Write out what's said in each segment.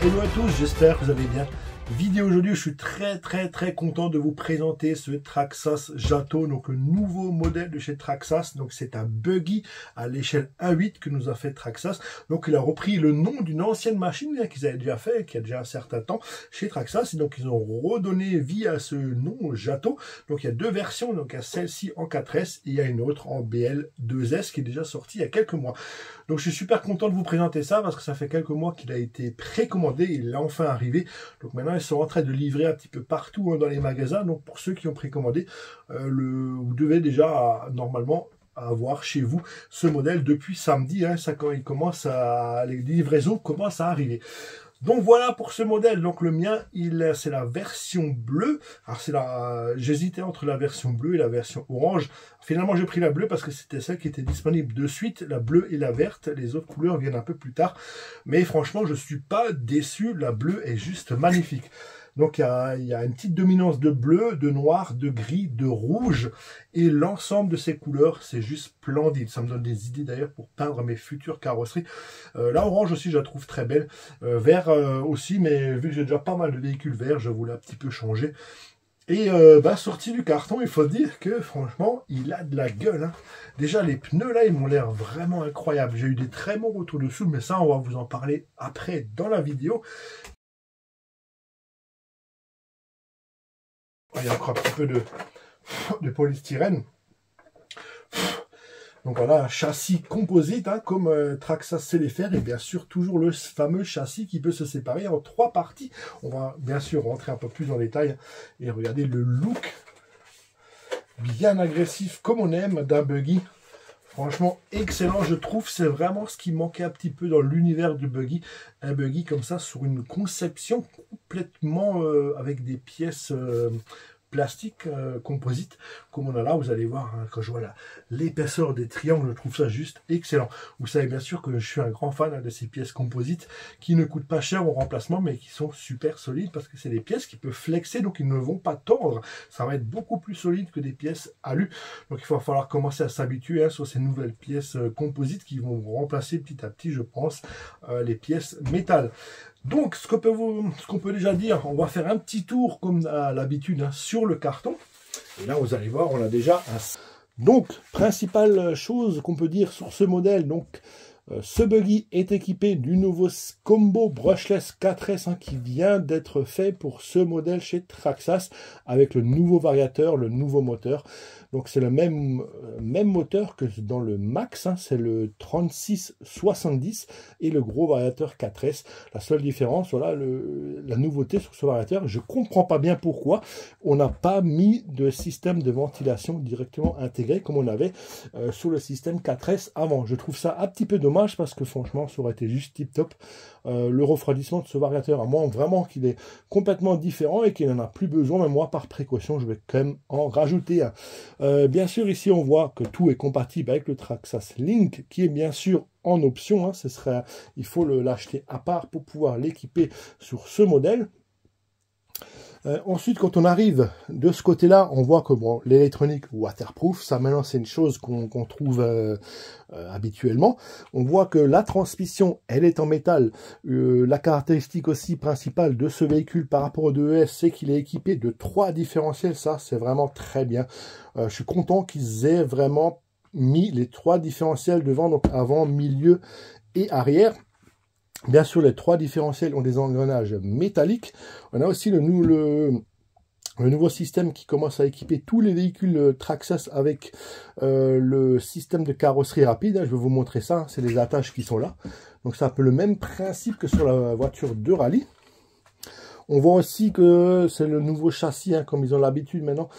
Hello à tous, j'espère que vous allez bien. Vidéo aujourd'hui, je suis très content de vous présenter ce Traxxas Jato, donc le nouveau modèle de chez Traxxas. Donc c'est un buggy à l'échelle 1.8 que nous a fait Traxxas. Donc il a repris le nom d'une ancienne machine qu'ils avaient déjà fait, qui a déjà un certain temps chez Traxxas. Et donc ils ont redonné vie à ce nom Jato. Donc il y a deux versions, donc il y a celle-ci en 4S et il y a une autre en BL2S qui est déjà sortie il y a quelques mois. Donc je suis super content de vous présenter ça parce que ça fait quelques mois qu'il a été précommandé, il est enfin arrivé. Donc maintenant ils sont en train de livrer un petit peu partout dans les magasins. Donc pour ceux qui ont précommandé, vous devez déjà normalement avoir chez vous ce modèle depuis samedi. Quand les livraisons commencent à arriver. Donc voilà pour ce modèle. Donc le mien, c'est la version bleue. Alors j'hésitais entre la version bleue et la version orange. Finalement, j'ai pris la bleue parce que c'était celle qui était disponible de suite, la bleue et la verte. Les autres couleurs viennent un peu plus tard. Mais franchement, je suis pas déçu. La bleue est juste magnifique. Donc il y a une petite dominance de bleu, de noir, de gris, de rouge. Et l'ensemble de ces couleurs, c'est juste splendide. Ça me donne des idées d'ailleurs pour peindre mes futures carrosseries. La orange aussi, je la trouve très belle. Vert aussi, mais vu que j'ai déjà pas mal de véhicules verts, je voulais un petit peu changer. Et sorti du carton, il faut dire que franchement, il a de la gueule. Déjà, les pneus là, ils m'ont l'air vraiment incroyables. J'ai eu des très bons retours dessous, mais ça, on va vous en parler après dans la vidéo. Il y a encore un petit peu de polystyrène. Donc voilà, un châssis composite, comme Traxxas sait les faire, et bien sûr toujours le fameux châssis qui peut se séparer en trois parties. On va bien sûr rentrer un peu plus en détail et regarder le look bien agressif comme on aime d'un buggy. Franchement excellent, je trouve, c'est vraiment ce qui manquait un petit peu dans l'univers du buggy. Un buggy comme ça sur une conception complètement avec des pièces plastique composite comme on a là. Vous allez voir, quand je vois l'épaisseur des triangles, je trouve ça juste excellent. Vous savez bien sûr que je suis un grand fan de ces pièces composites qui ne coûtent pas cher au remplacement mais qui sont super solides parce que c'est des pièces qui peuvent flexer, donc ils ne vont pas tordre. Ça va être beaucoup plus solide que des pièces alu. Donc il va falloir commencer à s'habituer sur ces nouvelles pièces composites qui vont remplacer petit à petit, je pense, les pièces métal. Donc, ce qu'on peut déjà dire, on va faire un petit tour, comme à l'habitude, sur le carton. Et là, vous allez voir, on a déjà un... Donc, principale chose qu'on peut dire sur ce modèle, donc, ce buggy est équipé du nouveau combo brushless 4S qui vient d'être fait pour ce modèle chez Traxxas avec le nouveau variateur, le nouveau moteur. Donc c'est le même moteur que dans le Max, c'est le 3670 et le gros variateur 4S. La seule différence, voilà, la nouveauté sur ce variateur, je ne comprends pas bien pourquoi on n'a pas mis de système de ventilation directement intégré comme on avait sur le système 4S avant. Je trouve ça un petit peu dommage parce que franchement, ça aurait été juste tip top. Le refroidissement de ce variateur, à moins vraiment qu'il est complètement différent et qu'il n'en a plus besoin, mais moi par précaution je vais quand même en rajouter un. Bien sûr ici on voit que tout est compatible avec le Traxxas Link qui est bien sûr en option, il faut l'acheter à part pour pouvoir l'équiper sur ce modèle. Ensuite, quand on arrive de ce côté-là, on voit que bon, l'électronique waterproof, ça maintenant c'est une chose qu'on trouve habituellement. On voit que la transmission, elle est en métal. La caractéristique aussi principale de ce véhicule par rapport au 2ES, c'est qu'il est équipé de 3 différentiels. Ça, c'est vraiment très bien. Je suis content qu'ils aient vraiment mis les 3 différentiels devant, donc avant, milieu et arrière. Bien sûr, les 3 différentiels ont des engrenages métalliques. On a aussi le nouveau système qui commence à équiper tous les véhicules Traxxas avec le système de carrosserie rapide. Je vais vous montrer ça, c'est les attaches qui sont là. Donc c'est un peu le même principe que sur la voiture de rallye. On voit aussi que c'est le nouveau châssis, comme ils ont l'habitude maintenant,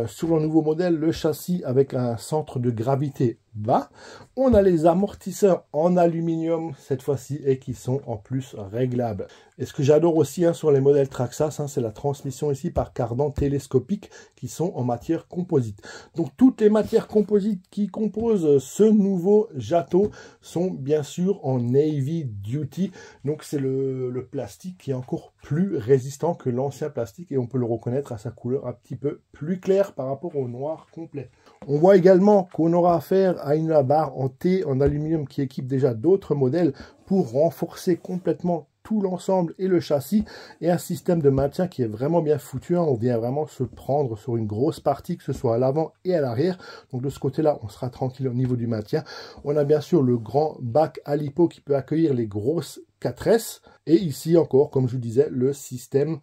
sur le nouveau modèle, le châssis avec un centre de gravité bas. On a les amortisseurs en aluminium cette fois-ci et qui sont en plus réglables. Et ce que j'adore aussi sur les modèles Traxxas, c'est la transmission ici par cardan télescopique qui sont en matière composite. Donc toutes les matières composites qui composent ce nouveau Jato sont bien sûr en Navy Duty. Donc c'est le plastique qui est encore plus résistant que l'ancien plastique et on peut le reconnaître à sa couleur un petit peu plus claire par rapport au noir complet. On voit également qu'on aura affaire à une barre en T en aluminium qui équipe déjà d'autres modèles pour renforcer complètement tout l'ensemble et le châssis, et un système de maintien qui est vraiment bien foutu, hein. On vient vraiment se prendre sur une grosse partie, que ce soit à l'avant et à l'arrière. Donc de ce côté-là, on sera tranquille au niveau du maintien. On a bien sûr le grand bac Alipo qui peut accueillir les grosses 4S. Et ici encore, comme je vous disais, le système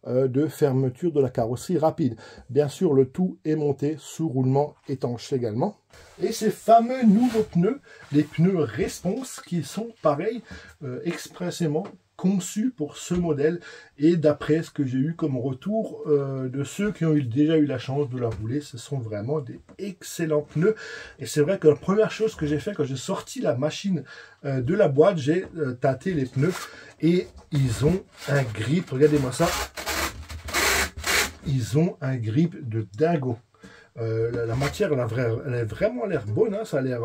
de fermeture de la carrosserie rapide. Bien sûr, le tout est monté sous roulement étanche également. Et ces fameux nouveaux pneus, les pneus Response, qui sont pareils, expressément conçus pour ce modèle. Et d'après ce que j'ai eu comme retour de ceux qui ont déjà eu la chance de la rouler, ce sont vraiment des excellents pneus. Et c'est vrai que la première chose que j'ai fait quand j'ai sorti la machine de la boîte, j'ai tâté les pneus et ils ont un grip. Regardez-moi ça. Ils ont un grip de dingo. La matière, elle a vraiment l'air bonne, hein. Ça a l'air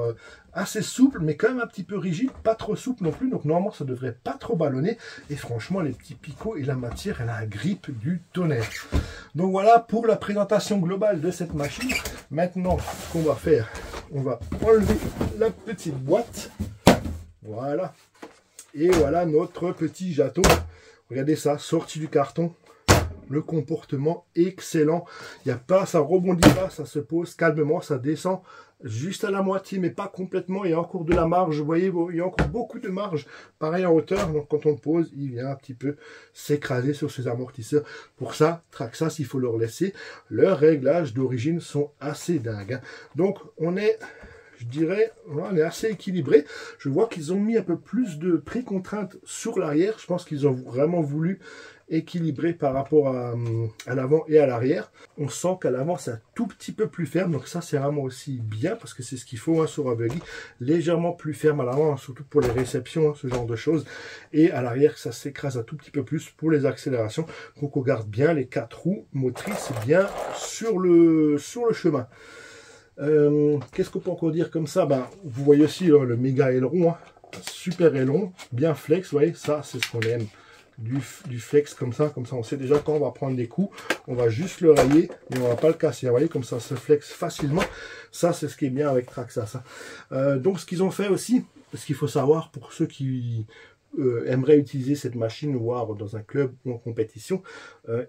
assez souple, mais quand même un petit peu rigide, pas trop souple non plus. Donc normalement, ça devrait pas trop ballonner. Et franchement, les petits picots et la matière, elle a un grip du tonnerre. Donc voilà pour la présentation globale de cette machine. Maintenant, ce qu'on va faire, on va enlever la petite boîte. Voilà. Et voilà notre petit jaton. Regardez ça, sorti du carton. Le comportement excellent, il n'y a pas, ça rebondit pas, ça se pose calmement, ça descend juste à la moitié, mais pas complètement. Il y a encore de la marge, vous voyez, il y a encore beaucoup de marge, pareil en hauteur. Donc quand on le pose, il vient un petit peu s'écraser sur ses amortisseurs. Pour ça, Traxxas, il faut leur laisser. Leurs réglages d'origine sont assez dingues, hein. Donc on est, je dirais, on est assez équilibré. Je vois qu'ils ont mis un peu plus de pré-contrainte sur l'arrière. Je pense qu'ils ont vraiment voulu équilibrer par rapport à l'avant et à l'arrière. On sent qu'à l'avant c'est un tout petit peu plus ferme, donc ça c'est vraiment aussi bien parce que c'est ce qu'il faut, hein, sur un buggy, légèrement plus ferme à l'avant, hein, surtout pour les réceptions, hein, ce genre de choses, et à l'arrière ça s'écrase un tout petit peu plus pour les accélérations. Donc on garde bien les 4 roues motrices bien sur le chemin. Qu'est-ce qu'on peut encore dire comme ça? Vous voyez aussi le méga aileron, hein, super aileron, bien flex, vous voyez, ça c'est ce qu'on aime. Du flex comme ça on sait déjà quand on va prendre des coups, on va juste le rayer mais on va pas le casser, vous voyez, comme ça se flex facilement. Ça c'est ce qui est bien avec Traxxas, hein. Donc ce qu'ils ont fait aussi, ce qu'il faut savoir pour ceux qui aimeraient utiliser cette machine, voire dans un club ou en compétition,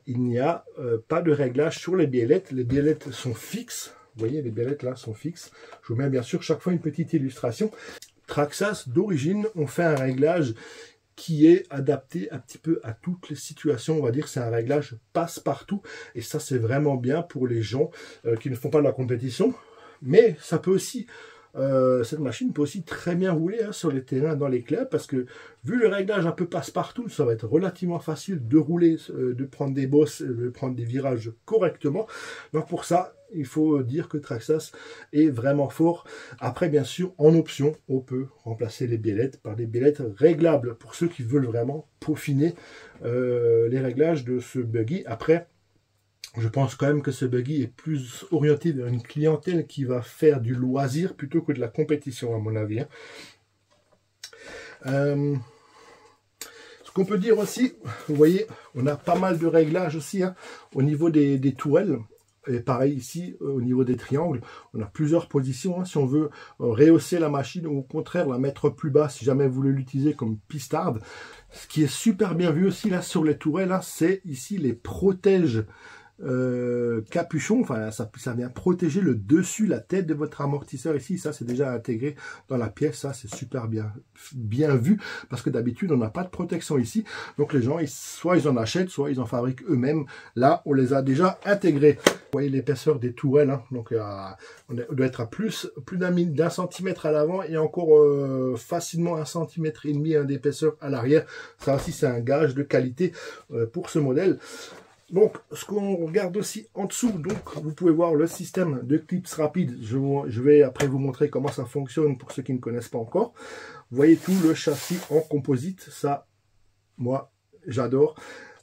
il n'y a pas de réglage sur les biellettes. Les biellettes sont fixes, vous voyez, les biellettes là sont fixes. Je vous mets bien sûr chaque fois une petite illustration. Traxxas d'origine ont fait un réglage qui est adapté un petit peu à toutes les situations, on va dire. C'est un réglage passe-partout, et ça c'est vraiment bien pour les gens qui ne font pas de la compétition, mais ça peut aussi, cette machine peut aussi très bien rouler, hein, sur les terrains, dans les clubs, parce que vu le réglage un peu passe-partout, ça va être relativement facile de rouler, de prendre des bosses, de prendre des virages correctement. Donc pour ça, il faut dire que Traxxas est vraiment fort. Après, bien sûr, en option, on peut remplacer les biellettes par des biellettes réglables pour ceux qui veulent vraiment peaufiner les réglages de ce buggy. Après, je pense quand même que ce buggy est plus orienté vers une clientèle qui va faire du loisir plutôt que de la compétition, à mon avis, hein. Ce qu'on peut dire aussi, vous voyez, on a pas mal de réglages aussi, hein, au niveau des tourelles. Et pareil ici, au niveau des triangles, on a plusieurs positions, hein, si on veut rehausser la machine ou au contraire la mettre plus bas si jamais vous voulez l'utiliser comme pistarde. Ce qui est super bien vu aussi là sur les tourelles, hein, c'est ici les protèges capuchon, enfin ça vient protéger le dessus, la tête de votre amortisseur ici. Ça c'est déjà intégré dans la pièce, ça c'est super bien vu, parce que d'habitude on n'a pas de protection ici, donc les gens soit ils en achètent, soit ils en fabriquent eux-mêmes. Là on les a déjà intégrés. Vous voyez l'épaisseur des tourelles, hein, donc on doit être à plus d'un centimètre à l'avant et encore facilement 1,5 cm d'épaisseur à l'arrière. Ça aussi c'est un gage de qualité pour ce modèle. Donc, ce qu'on regarde aussi en dessous, donc vous pouvez voir le système de clips rapide. Je vais après vous montrer comment ça fonctionne pour ceux qui ne connaissent pas encore. Vous voyez tout le châssis en composite, ça, moi, j'adore.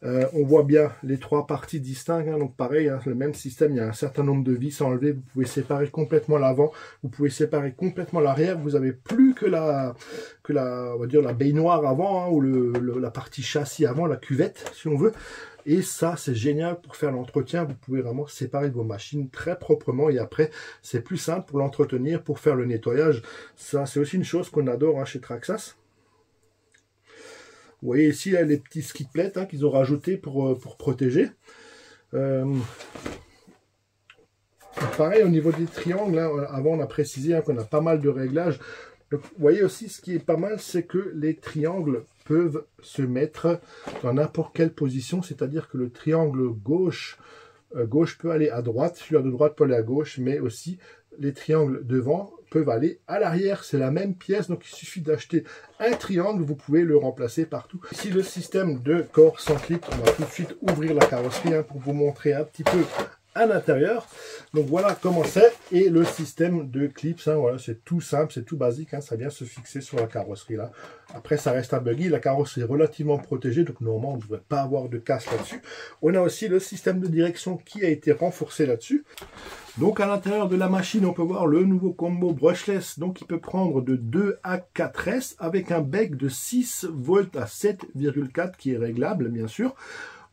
On voit bien les 3 parties distinctes, hein, donc pareil, hein, le même système, il y a un certain nombre de vis à enlever. Vous pouvez séparer complètement l'avant, vous pouvez séparer complètement l'arrière. Vous n'avez plus que on va dire la baignoire avant, hein, ou la partie châssis avant, la cuvette, si on veut. Et ça, c'est génial pour faire l'entretien. Vous pouvez vraiment séparer vos machines très proprement. Et après, c'est plus simple pour l'entretenir, pour faire le nettoyage. Ça, c'est aussi une chose qu'on adore, hein, chez Traxxas. Vous voyez ici là, les petits skiplets hein, qu'ils ont rajoutés pour protéger. Pareil au niveau des triangles, hein, avant on a précisé hein, qu'on a pas mal de réglages. Donc, vous voyez aussi ce qui est pas mal, c'est que les triangles peuvent se mettre dans n'importe quelle position, c'est-à-dire que le triangle gauche peut aller à droite, celui de droite peut aller à gauche, mais aussi les triangles devant peuvent aller à l'arrière. C'est la même pièce, donc il suffit d'acheter un triangle, vous pouvez le remplacer partout. Ici, le système de corps sans clip, on va tout de suite ouvrir la carrosserie hein, pour vous montrer un petit peu à l'intérieur. Donc voilà comment c'est. Et le système de clips, hein, voilà, c'est tout simple, c'est tout basique, hein, ça vient se fixer sur la carrosserie là. Après ça reste un buggy, la carrosserie est relativement protégée, donc normalement on ne devrait pas avoir de casse là-dessus. On a aussi le système de direction qui a été renforcé là-dessus. Donc à l'intérieur de la machine, on peut voir le nouveau combo brushless, donc il peut prendre de 2 à 4S avec un bec de 6 volts à 7,4 qui est réglable bien sûr.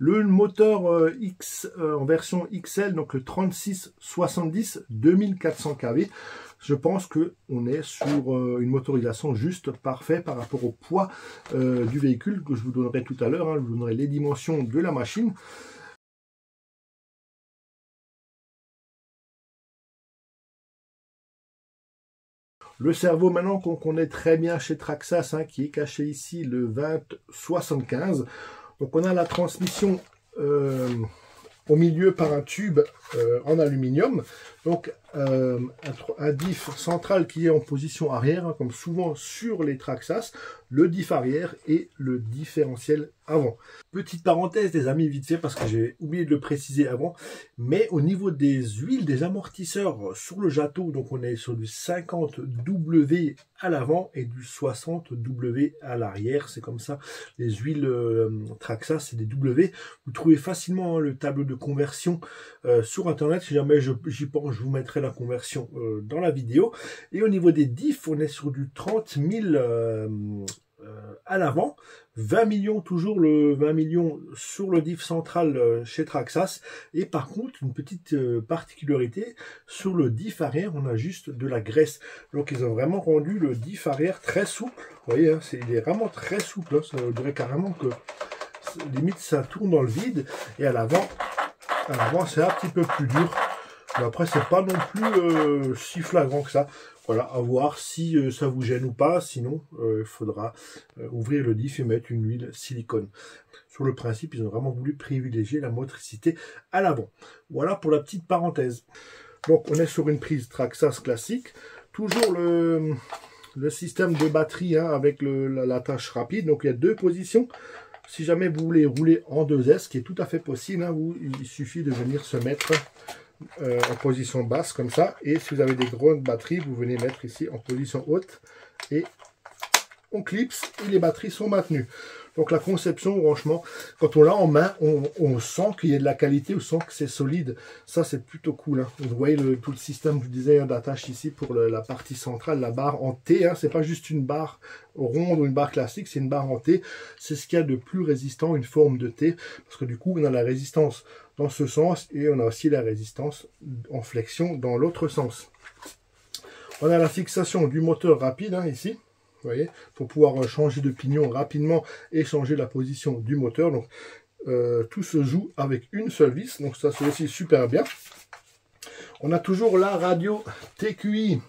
Le moteur X en version XL, donc le 3670 2400 kV. Je pense qu'on est sur une motorisation juste parfaite par rapport au poids du véhicule que je vous donnerai tout à l'heure. Hein, je vous donnerai les dimensions de la machine. Le cerveau maintenant qu'on connaît très bien chez Traxxas, hein, qui est caché ici, le 2075. Donc on a la transmission au milieu par un tube en aluminium. Donc un diff central qui est en position arrière, hein, comme souvent sur les Traxxas, le diff arrière et le différentiel avant. Petite parenthèse les amis, vite fait, parce que j'ai oublié de le préciser avant, mais au niveau des huiles, des amortisseurs sur le Jato, donc on est sur du 50W à l'avant et du 60W à l'arrière. C'est comme ça, les huiles Traxxas, c'est des W. Vous trouvez facilement hein, le tableau de conversion sur internet. Si jamais j'y pense, je vous mettrai la conversion dans la vidéo. Et au niveau des diffs, on est sur du 30 000 à l'avant, 20 millions toujours, le 20 millions sur le diff central chez Traxxas. Et par contre, une petite particularité, sur le diff arrière, on a juste de la graisse. Donc ils ont vraiment rendu le diff arrière très souple. Vous voyez, hein, il est vraiment très souple. Hein, ça dirait carrément que limite ça tourne dans le vide. Et à l'avant c'est un petit peu plus dur. Mais après, c'est pas non plus si flagrant que ça. Voilà, à voir si ça vous gêne ou pas. Sinon, il faudra ouvrir le diff et mettre une huile silicone. Sur le principe, ils ont vraiment voulu privilégier la motricité à l'avant. Voilà pour la petite parenthèse. Donc, on est sur une prise Traxxas classique. Toujours le système de batterie hein, avec la tâche rapide. Donc, il y a deux positions. Si jamais vous voulez rouler en 2S, ce qui est tout à fait possible, hein, il suffit de venir se mettre en position basse comme ça, et si vous avez des grandes batteries, vous venez mettre ici en position haute et on clipse et les batteries sont maintenues. Donc la conception, franchement, quand on l'a en main, on sent qu'il y a de la qualité, on sent que c'est solide. Ça, c'est plutôt cool. Hein. Vous voyez tout le système, je vous disais, d'attache ici pour la partie centrale, la barre en T. Hein. C'est pas juste une barre ronde ou une barre classique, c'est une barre en T. C'est ce qu'il y a de plus résistant, une forme de T. Parce que du coup, on a la résistance dans ce sens et on a aussi la résistance en flexion dans l'autre sens. On a la fixation du moteur rapide hein, ici. Vous voyez, pour pouvoir changer de pignon rapidement et changer la position du moteur. Donc, tout se joue avec une seule vis. Donc, ça, c'est aussi super bien. On a toujours la radio TQI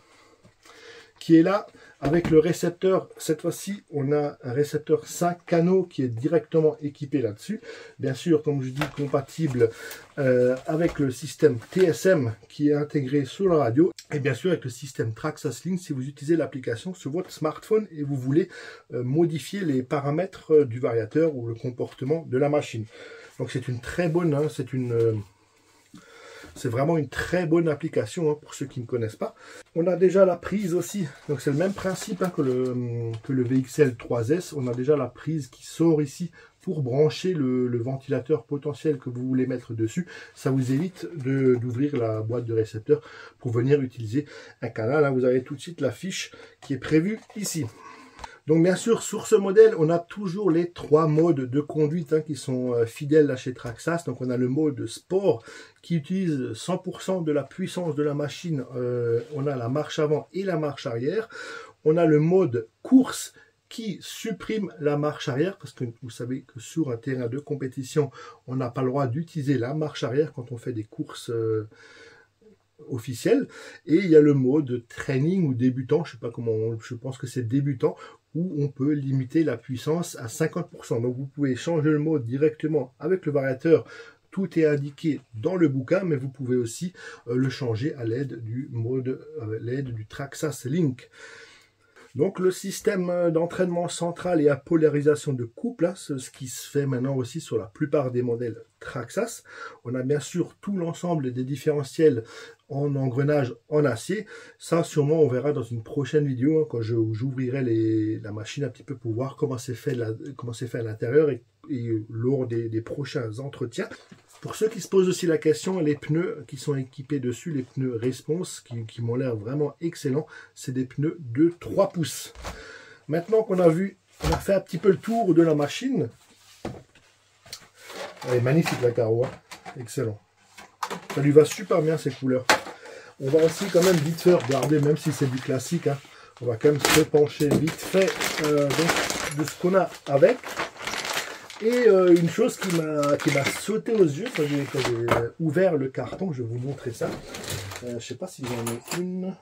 qui est là avec le récepteur. Cette fois-ci, on a un récepteur 5 canaux qui est directement équipé là-dessus. Bien sûr, comme je dis, compatible avec le système TSM qui est intégré sur la radio. Et bien sûr, avec le système Traxxas Link, si vous utilisez l'application sur votre smartphone et vous voulez modifier les paramètres du variateur ou le comportement de la machine. Donc, c'est une très bonne, hein, c'est vraiment une très bonne application hein, pour ceux qui ne connaissent pas. On a déjà la prise aussi, donc c'est le même principe hein, que le VXL 3S. On a déjà la prise qui sort ici pour brancher le ventilateur potentiel que vous voulez mettre dessus. Ça vous évite d'ouvrir la boîte de récepteur pour venir utiliser un canal. Hein. Vous avez tout de suite la fiche qui est prévue ici. Donc bien sûr, sur ce modèle, on a toujours les trois modes de conduite hein, qui sont fidèles là, chez Traxxas. Donc on a le mode sport qui utilise 100% de la puissance de la machine. On a la marche avant et la marche arrière. On a le mode course qui supprime la marche arrière, parce que vous savez que sur un terrain de compétition, on n'a pas le droit d'utiliser la marche arrière quand on fait des courses officielles. Et il y a le mode training ou débutant, je sais pas comment, je pense que c'est débutant, où on peut limiter la puissance à 50%. Donc vous pouvez changer le mode directement avec le variateur. Tout est indiqué dans le bouquin, mais vous pouvez aussi le changer à l'aide du mode, l'aide du Traxxas Link. Donc le système d'entraînement central et à polarisation de couple, hein, c'est ce qui se fait maintenant aussi sur la plupart des modèles Traxxas. On a bien sûr tout l'ensemble des différentiels en engrenage en acier. Ça sûrement on verra dans une prochaine vidéo, hein, quand j'ouvrirai la machine un petit peu pour voir comment c'est fait, à l'intérieur et lors des prochains entretiens. Pour ceux qui se posent aussi la question, les pneus qui sont équipés dessus, les pneus Response, qui m'ont l'air vraiment excellents, c'est des pneus de 3 pouces. Maintenant qu'on a vu, on a fait un petit peu le tour de la machine. Elle est magnifique la carreau, hein. Excellent. Ça lui va super bien ces couleurs. On va aussi quand même vite fait regarder, même si c'est du classique, hein, on va quand même se pencher vite fait donc, de ce qu'on a avec. Et une chose qui m'a sauté aux yeux quand j'ai ouvert le carton, je vais vous montrer ça. Je ne sais pas si j'en ai une.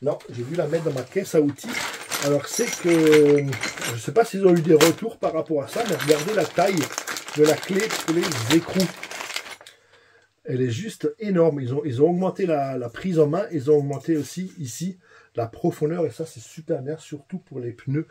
Non, j'ai dû la mettre dans ma caisse à outils. Alors c'est que, je ne sais pas s'ils ont eu des retours par rapport à ça, mais regardez la taille de la clé pour les écrous. Elle est juste énorme. Ils ont augmenté la prise en main. Ils ont augmenté aussi ici la profondeur. Et ça, c'est super bien, surtout pour les pneus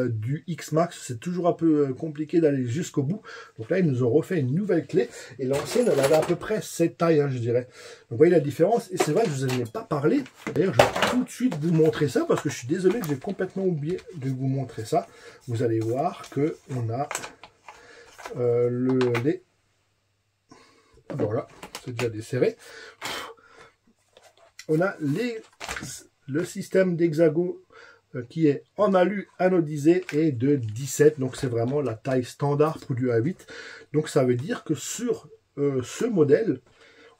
du X-Max. C'est toujours un peu compliqué d'aller jusqu'au bout. Donc là, ils nous ont refait une nouvelle clé. Et l'ancienne, elle avait à peu près cette taille, hein, je dirais. Donc vous voyez la différence. Et c'est vrai que je ne vous en ai pas parlé. D'ailleurs, je vais tout de suite vous montrer ça. Parce que je suis désolé que j'ai complètement oublié de vous montrer ça. Vous allez voir qu'on a les... Voilà, c'est déjà desserré. On a le système d'hexago qui est en alu anodisé et de 17. Donc c'est vraiment la taille standard pour du A8. Donc ça veut dire que sur ce modèle,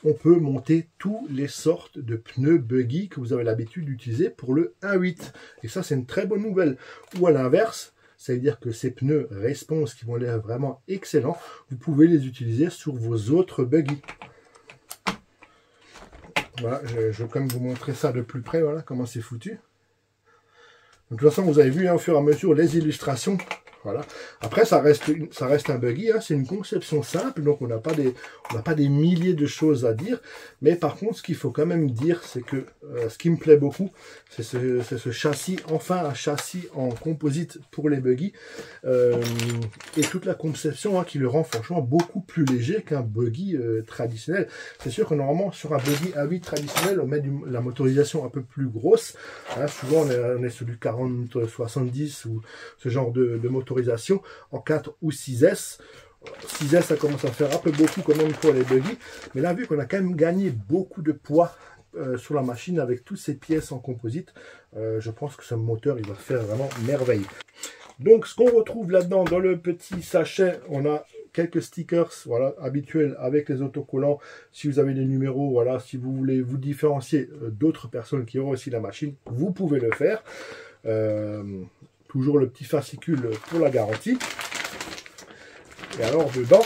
on peut monter toutes les sortes de pneus buggy que vous avez l'habitude d'utiliser pour le 1.8. Et ça, c'est une très bonne nouvelle. Ou à l'inverse, ça veut dire que ces pneus Response qui vont l'air vraiment excellents, vous pouvez les utiliser sur vos autres buggy. Voilà, je vais quand même vous montrer ça de plus près, voilà comment c'est foutu. De toute façon, vous avez vu, hein, au fur et à mesure les illustrations. Voilà. Après, ça reste un buggy, hein, c'est une conception simple, donc on n'a pas des milliers de choses à dire. Mais par contre, ce qu'il faut quand même dire, c'est que ce qui me plaît beaucoup, c'est ce châssis, enfin un châssis en composite pour les buggy. Et toute la conception, hein, qui le rend franchement beaucoup plus léger qu'un buggy traditionnel. C'est sûr que normalement, sur un buggy A8 traditionnel, on met la motorisation un peu plus grosse. Hein, souvent, on est sur du 40-70 ou ce genre de motorisation en 4 ou 6S. 6S, ça commence à faire un peu beaucoup quand même pour les buggy. Mais là, vu qu'on a quand même gagné beaucoup de poids sur la machine avec toutes ces pièces en composite, je pense que ce moteur, il va faire vraiment merveille. Donc, ce qu'on retrouve là-dedans, dans le petit sachet, on a quelques stickers, voilà, habituels avec les autocollants. Si vous avez des numéros, voilà, si vous voulez vous différencier d'autres personnes qui ont aussi la machine, vous pouvez le faire. Toujours le petit fascicule pour la garantie. Et alors dedans,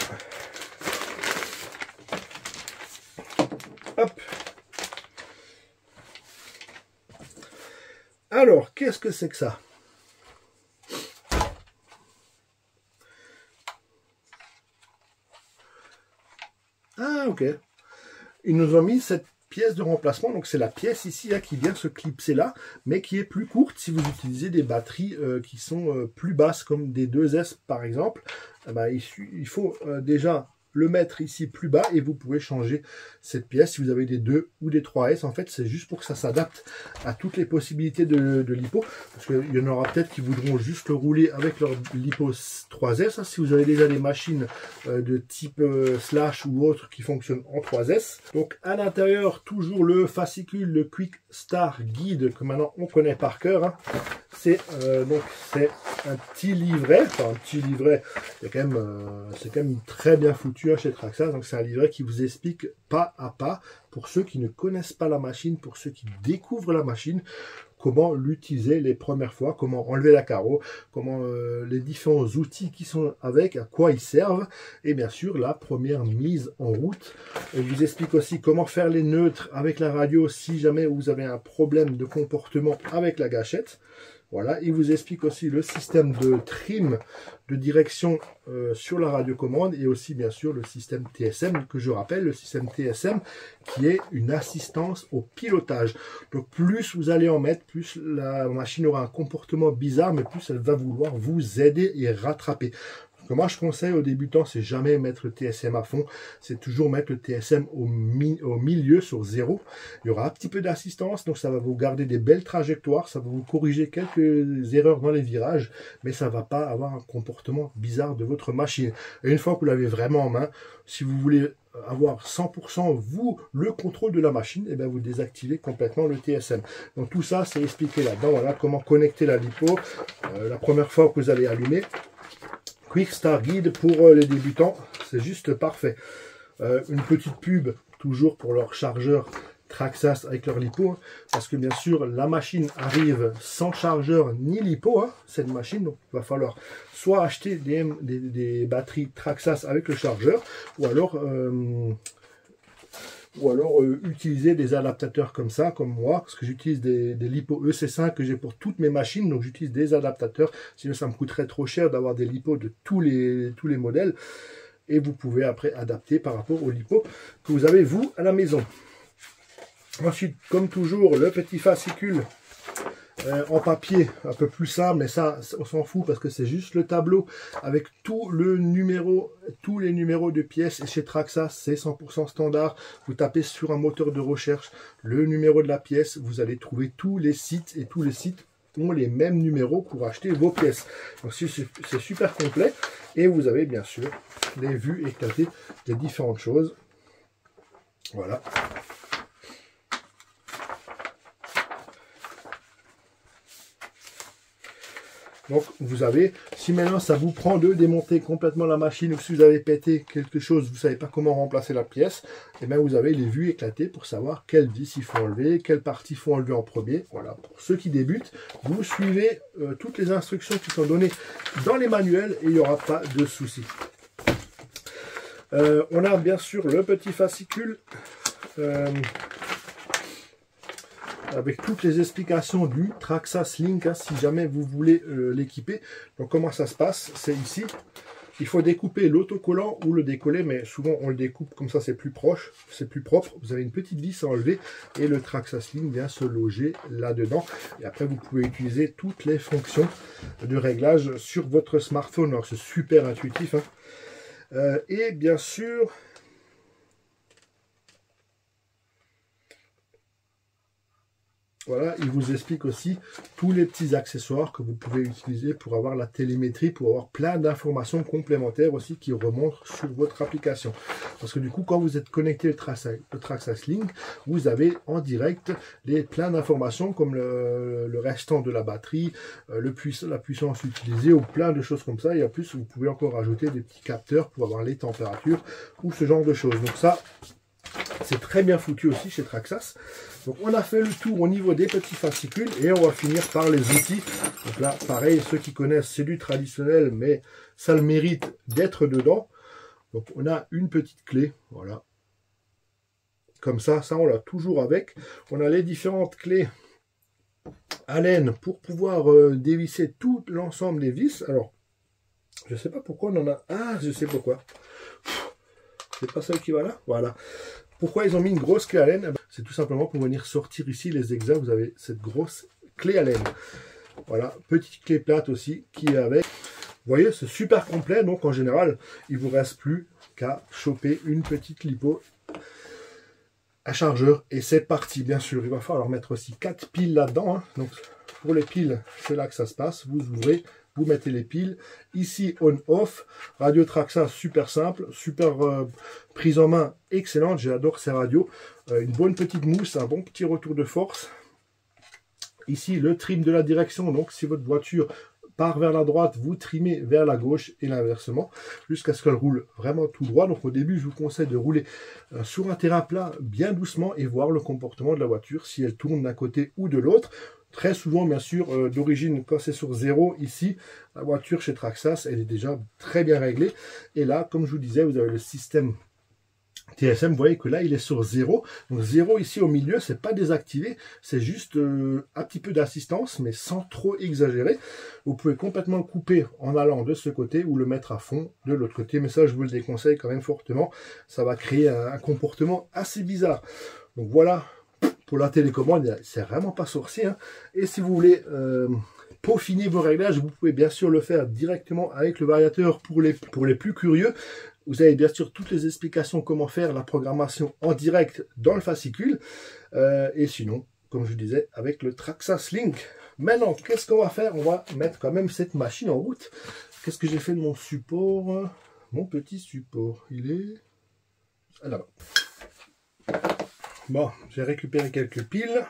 hop. Alors, qu'est-ce que c'est que ça? Ah, ok. Ils nous ont mis cette pièce de remplacement, donc c'est la pièce ici là, qui vient se clipser là, mais qui est plus courte si vous utilisez des batteries qui sont plus basses, comme des 2S par exemple. Eh ben, il faut déjà le mettre ici plus bas et vous pouvez changer cette pièce si vous avez des 2 ou des 3S. En fait, c'est juste pour que ça s'adapte à toutes les possibilités de lipo, parce qu'il y en aura peut-être qui voudront juste le rouler avec leur lipo 3S. Si vous avez déjà des machines de type slash ou autre qui fonctionnent en 3S. Donc à l'intérieur, toujours le fascicule, le Quick Start Guide que maintenant on connaît par cœur. Hein. C'est un petit livret, enfin un petit livret, c'est quand même très bien foutu, hein, chez Traxxas. Donc c'est un livret qui vous explique pas à pas pour ceux qui ne connaissent pas la machine, pour ceux qui découvrent la machine, comment l'utiliser les premières fois, comment enlever la carreau, comment les différents outils qui sont avec, à quoi ils servent, et bien sûr la première mise en route. Et je vous explique aussi comment faire les neutres avec la radio si jamais vous avez un problème de comportement avec la gâchette. Voilà, il vous explique aussi le système de trim de direction sur la radiocommande et aussi bien sûr le système TSM, que je rappelle, le système TSM qui est une assistance au pilotage. Donc plus vous allez en mettre, plus la machine aura un comportement bizarre, mais plus elle va vouloir vous aider et rattraper. Que moi je conseille aux débutants, c'est jamais mettre le TSM à fond, c'est toujours mettre le TSM au milieu sur 0. Il y aura un petit peu d'assistance, donc ça va vous garder des belles trajectoires, ça va vous corriger quelques erreurs dans les virages, mais ça ne va pas avoir un comportement bizarre de votre machine. Et une fois que vous l'avez vraiment en main, si vous voulez avoir 100% vous le contrôle de la machine, et bien vous désactivez complètement le TSM. Donc tout ça c'est expliqué là-dedans. Voilà comment connecter la lipo. La première fois que vous allez allumer, Quick Start Guide pour les débutants, c'est juste parfait. Une petite pub toujours pour leur chargeur Traxxas avec leur lipo, hein, parce que bien sûr la machine arrive sans chargeur ni lipo, hein, cette machine, donc il va falloir soit acheter des batteries Traxxas avec le chargeur, ou alors utiliser des adaptateurs comme ça, comme moi, parce que j'utilise des LiPo EC5 que j'ai pour toutes mes machines, donc j'utilise des adaptateurs, sinon ça me coûterait trop cher d'avoir des LiPo de tous les modèles, et vous pouvez après adapter par rapport aux LiPo que vous avez vous à la maison. Ensuite, comme toujours, le petit fascicule en papier, un peu plus simple, mais ça on s'en fout parce que c'est juste le tableau avec tous les numéros de pièces. Et chez Traxxas, c'est 100% standard. Vous tapez sur un moteur de recherche le numéro de la pièce, vous allez trouver tous les sites, et tous les sites ont les mêmes numéros pour acheter vos pièces. Donc c'est super complet, et vous avez bien sûr les vues éclatées des différentes choses. Voilà. Donc vous avez, si maintenant ça vous prend de démonter complètement la machine, ou si vous avez pété quelque chose, vous ne savez pas comment remplacer la pièce, et bien vous avez les vues éclatées pour savoir quelle vis il faut enlever, quelle partie il faut enlever en premier. Voilà, pour ceux qui débutent, vous suivez toutes les instructions qui sont données dans les manuels et il n'y aura pas de souci. On a bien sûr le petit fascicule avec toutes les explications du Traxxas Link, hein, si jamais vous voulez l'équiper. Donc comment ça se passe? C'est ici. Il faut découper l'autocollant ou le décoller, mais souvent on le découpe comme ça, c'est plus proche, c'est plus propre. Vous avez une petite vis à enlever et le Traxxas Link vient se loger là-dedans. Et après vous pouvez utiliser toutes les fonctions de réglage sur votre smartphone. Alors c'est super intuitif, hein. Et bien sûr, voilà, il vous explique aussi tous les petits accessoires que vous pouvez utiliser pour avoir la télémétrie, pour avoir plein d'informations complémentaires aussi qui remontent sur votre application. Parce que du coup, quand vous êtes connecté au Traxxas Link, vous avez en direct plein d'informations comme le restant de la batterie, la puissance utilisée ou plein de choses comme ça. Et en plus, vous pouvez encore ajouter des petits capteurs pour avoir les températures ou ce genre de choses. Donc ça, c'est très bien foutu aussi chez Traxxas. Donc on a fait le tour au niveau des petits fascicules et on va finir par les outils. Donc là, pareil, ceux qui connaissent, c'est du traditionnel, mais ça le mérite d'être dedans. Donc on a une petite clé, voilà. Comme ça on l'a toujours avec. On a les différentes clés Allen pour pouvoir dévisser tout l'ensemble des vis. Alors, je ne sais pas pourquoi on en a... Ah, je sais pourquoi. C'est pas celle qui va là? Voilà. Pourquoi ils ont mis une grosse clé Allen? C'est tout simplement pour venir sortir ici les exas. Vous avez cette grosse clé Allen. Voilà, petite clé plate aussi qui est avec. Vous voyez, c'est super complet. Donc en général, il ne vous reste plus qu'à choper une petite lipo à chargeur. Et c'est parti. Bien sûr, il va falloir mettre aussi 4 piles là-dedans, hein. Donc pour les piles, c'est là que ça se passe. Vous ouvrez. Vous mettez les piles, ici on-off, radio Traxxas super simple, super prise en main excellente, j'adore ces radios, une bonne petite mousse, un bon petit retour de force. Ici le trim de la direction, donc si votre voiture part vers la droite, vous trimez vers la gauche et l'inversement, jusqu'à ce qu'elle roule vraiment tout droit. Donc au début, je vous conseille de rouler sur un terrain plat bien doucement et voir le comportement de la voiture, si elle tourne d'un côté ou de l'autre. Très souvent, bien sûr, d'origine, quand c'est sur 0, ici, la voiture chez Traxxas, elle est déjà très bien réglée. Et là, comme je vous disais, vous avez le système TSM, vous voyez que là, il est sur 0. Donc 0 ici au milieu, c'est pas désactivé, c'est juste un petit peu d'assistance, mais sans trop exagérer. Vous pouvez complètement le couper en allant de ce côté ou le mettre à fond de l'autre côté. Mais ça, je vous le déconseille quand même fortement. Ça va créer un comportement assez bizarre. Donc voilà. Pour la télécommande, c'est vraiment pas sorcier. Hein. Et si vous voulez peaufiner vos réglages, vous pouvez bien sûr le faire directement avec le variateur pour les plus curieux. Vous avez bien sûr toutes les explications comment faire la programmation en direct dans le fascicule. Et sinon, comme je vous disais, avec le Traxxas Link. Maintenant, qu'est-ce qu'on va faire? On va mettre quand même cette machine en route. Qu'est-ce que j'ai fait de mon support? Mon petit support, il est là-bas. Bon, j'ai récupéré quelques piles.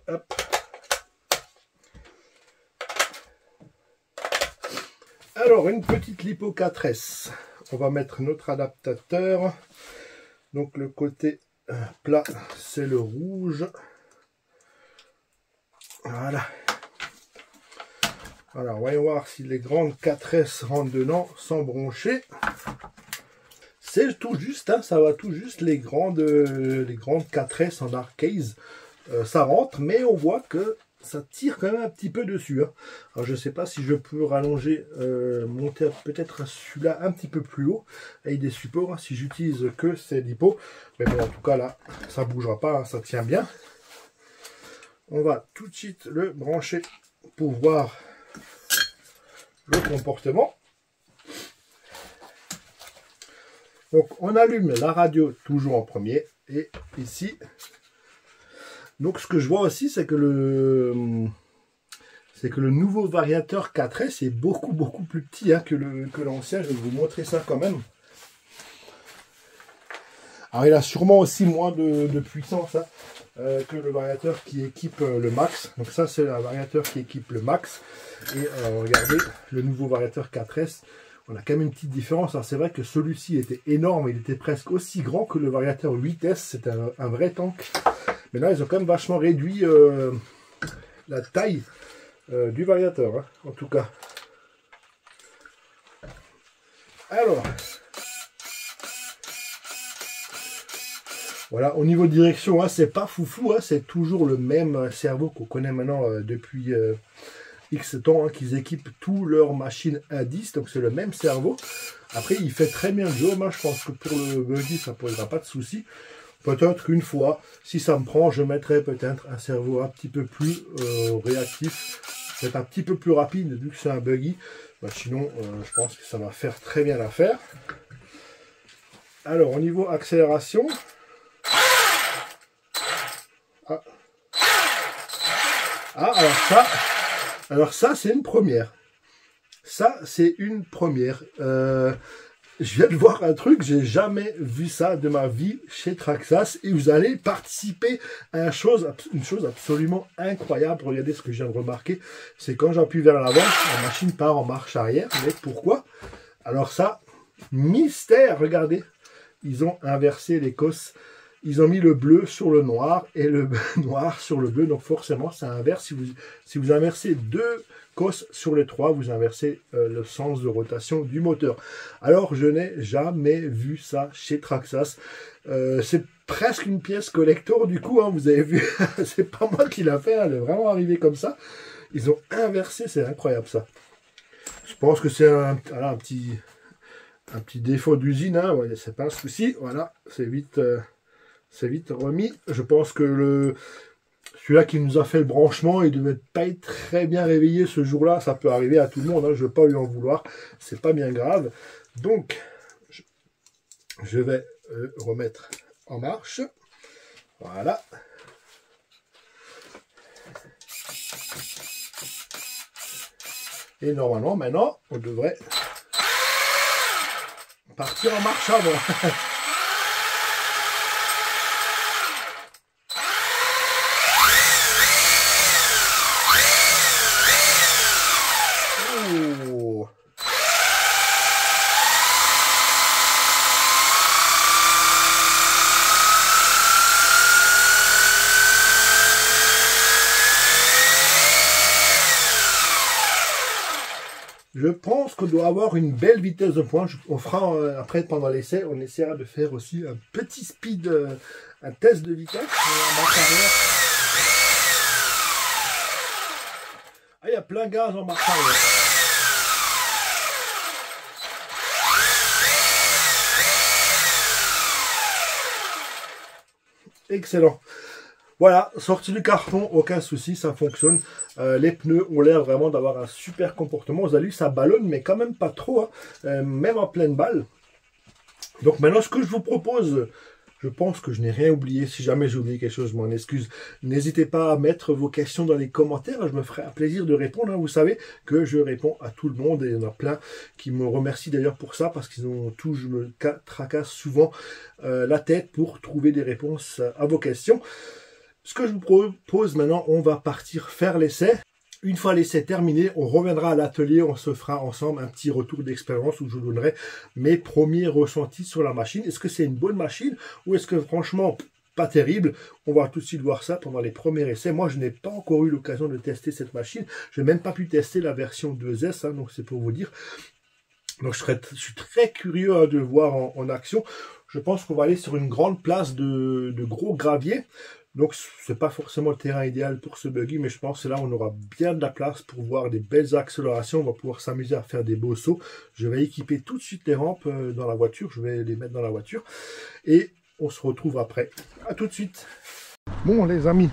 Hop. Alors, une petite LiPo 4S. On va mettre notre adaptateur. Donc, le côté plat, c'est le rouge. Voilà. Alors, voyons voir si les grandes 4S rentrent dedans sans broncher. C'est tout juste, hein, ça va tout juste, les grandes 4S en arcade, ça rentre, mais on voit que ça tire quand même un petit peu dessus. Hein. Alors je ne sais pas si je peux rallonger, monter peut-être celui-là un petit peu plus haut, avec des supports, hein, si j'utilise que ces LiPo. Mais bon, en tout cas là, ça ne bougera pas, hein, ça tient bien. On va tout de suite le brancher pour voir le comportement. Donc on allume la radio toujours en premier et ici, donc ce que je vois aussi c'est que le nouveau variateur 4S est beaucoup plus petit hein, que l'ancien. Je vais vous montrer ça quand même. Alors il a sûrement aussi moins de puissance hein, que le variateur qui équipe le Max. Donc ça c'est le variateur qui équipe le Max. Et regardez le nouveau variateur 4S. On a quand même une petite différence. Alors c'est vrai que celui-ci était énorme, il était presque aussi grand que le variateur 8S, c'était un vrai tank. Mais là, ils ont quand même vachement réduit la taille du variateur, hein, en tout cas. Alors, voilà, au niveau de direction, hein, c'est pas foufou, hein, c'est toujours le même cerveau qu'on connaît maintenant depuis... X temps hein, qu'ils équipent tous leurs machines à 10, donc c'est le même cerveau. Après, il fait très bien le job, hein. Je pense que pour le buggy, ça ne posera pas de souci. Peut-être qu'une fois, si ça me prend, je mettrai peut-être un cerveau un petit peu plus réactif, peut-être un petit peu plus rapide, vu que c'est un buggy. Bah, sinon, je pense que ça va faire très bien l'affaire. Alors, au niveau accélération... Alors ça, c'est une première. Ça, c'est une première. Je viens de voir un truc, j'ai jamais vu ça de ma vie chez Traxxas. Et vous allez participer à une chose absolument incroyable. Regardez ce que je viens de remarquer. C'est quand j'appuie vers l'avant, la machine part en marche arrière. Mais pourquoi? Alors ça, mystère, regardez. Ils ont inversé les cosses. Ils ont mis le bleu sur le noir et le noir sur le bleu. Donc forcément, ça inverse. Si vous inversez deux cosses sur les trois, vous inversez le sens de rotation du moteur. Alors, je n'ai jamais vu ça chez Traxxas. C'est presque une pièce collector du coup. Hein, vous avez vu, c'est pas moi qui l'a fait. Hein, elle est vraiment arrivée comme ça. Ils ont inversé. C'est incroyable ça. Je pense que c'est un petit défaut d'usine. Hein, ouais, c'est pas un souci. Voilà, c'est vite... c'est vite remis. Je pense que celui-là qui nous a fait le branchement, il devait pas être très bien réveillé ce jour-là. Ça peut arriver à tout le monde. Hein. Je ne veux pas lui en vouloir. C'est pas bien grave. Donc, je vais remettre en marche. Voilà. Et normalement, maintenant, on devrait partir en marche avant. Je pense qu'on doit avoir une belle vitesse de pointe. On fera après pendant l'essai, on essaiera de faire aussi un petit speed, un test de vitesse. Ah, il y a plein gaz en marche arrière. Excellent. Voilà, sorti du carton, aucun souci, ça fonctionne. Les pneus ont l'air vraiment d'avoir un super comportement. Vous avez vu, ça ballonne, mais quand même pas trop, hein, même en pleine balle. Donc maintenant, ce que je vous propose, je pense que je n'ai rien oublié. Si jamais j'ai oublié quelque chose, je m'en excuse. N'hésitez pas à mettre vos questions dans les commentaires. Je me ferai un plaisir de répondre. Hein. Vous savez que je réponds à tout le monde et il y en a plein qui me remercient d'ailleurs pour ça parce qu'ils ont tout. Je me tracasse souvent la tête pour trouver des réponses à vos questions. Ce que je vous propose maintenant, on va partir faire l'essai. Une fois l'essai terminé, on reviendra à l'atelier, on se fera ensemble un petit retour d'expérience où je vous donnerai mes premiers ressentis sur la machine. Est-ce que c'est une bonne machine ou est-ce que franchement, pas terrible? On va tout de suite voir ça pendant les premiers essais. Moi, je n'ai pas encore eu l'occasion de tester cette machine. Je n'ai même pas pu tester la version 2S, hein, donc c'est pour vous dire. Donc je suis très curieux hein, de le voir en action. Je pense qu'on va aller sur une grande place de gros gravier. Donc, ce n'est pas forcément le terrain idéal pour ce buggy, mais je pense que là, on aura bien de la place pour voir des belles accélérations. On va pouvoir s'amuser à faire des beaux sauts. Je vais équiper tout de suite les rampes dans la voiture. Je vais les mettre dans la voiture. Et on se retrouve après. À tout de suite. Bon, les amis,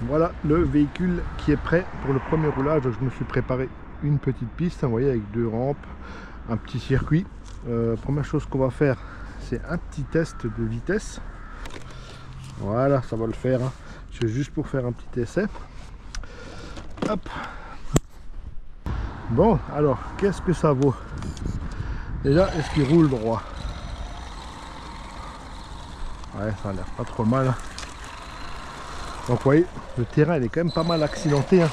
voilà le véhicule qui est prêt pour le premier roulage. Donc, je me suis préparé une petite piste, vous voyez, avec 2 rampes, un petit circuit. Première chose qu'on va faire, c'est un petit test de vitesse. Voilà, ça va le faire. Hein. C'est juste pour faire un petit essai. Hop. Bon, alors, qu'est-ce que ça vaut? Déjà, est-ce qu'il roule droit? Ouais, ça a l'air pas trop mal. Hein. Donc, vous voyez, le terrain, il est quand même pas mal accidenté. Hein.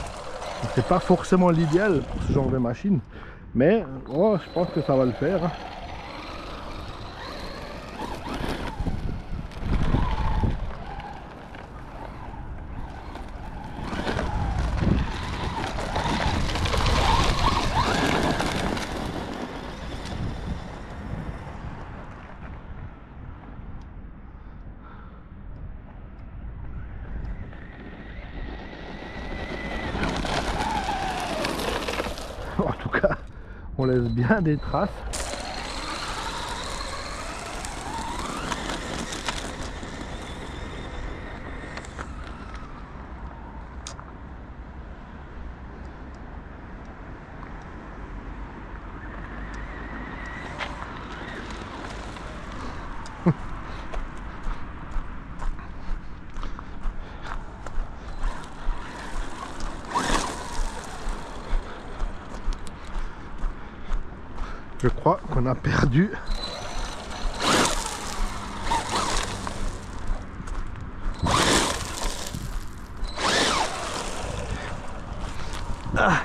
C'est pas forcément l'idéal pour ce genre de machine. Mais, oh, je pense que ça va le faire. Hein. En tout cas, on laisse bien des traces. Je crois qu'on a perdu. Ah.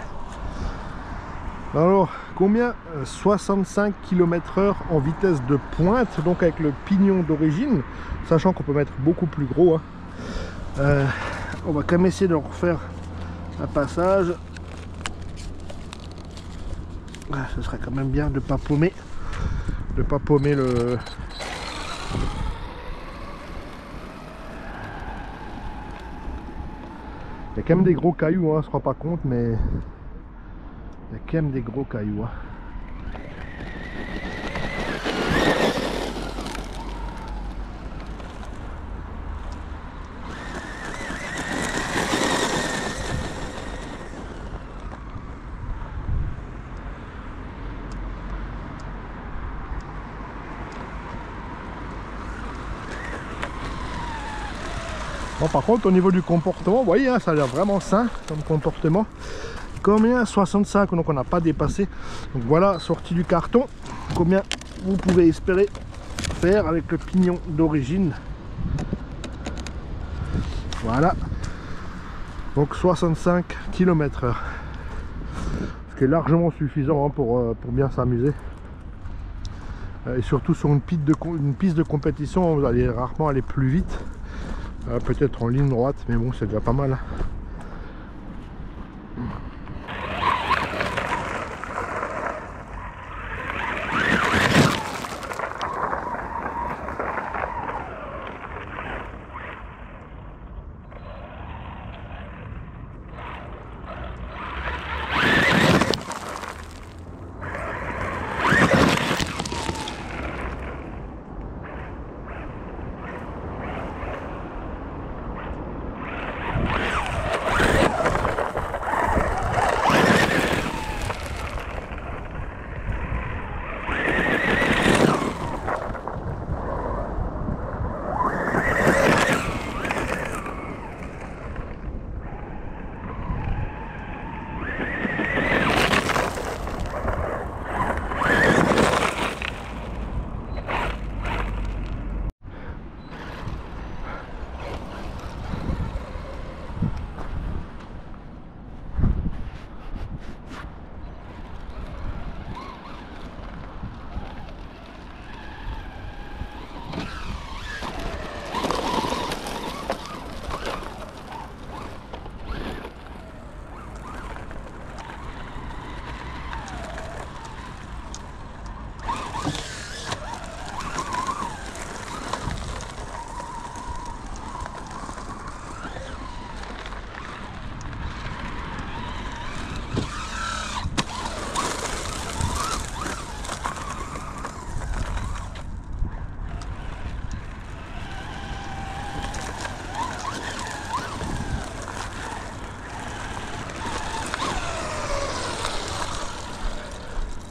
Alors, combien? 65 km/h en vitesse de pointe, donc avec le pignon d'origine, sachant qu'on peut mettre beaucoup plus gros. Hein. On va quand même essayer de refaire un passage. Ah, ce serait quand même bien de ne pas paumer le... Il y a quand même des gros cailloux, hein, on ne se rend pas compte, mais il y a quand même des gros cailloux. Hein. Bon, par contre, au niveau du comportement, vous voyez, hein, ça a l'air vraiment sain comme comportement. Combien? 65, donc on n'a pas dépassé. Donc voilà, sortie du carton. Combien vous pouvez espérer faire avec le pignon d'origine? Voilà. Donc 65 km/h. Ce qui est largement suffisant hein, pour bien s'amuser. Et surtout sur une piste de compétition, vous allez rarement aller plus vite. Peut-être en ligne droite, mais bon, c'est déjà pas mal.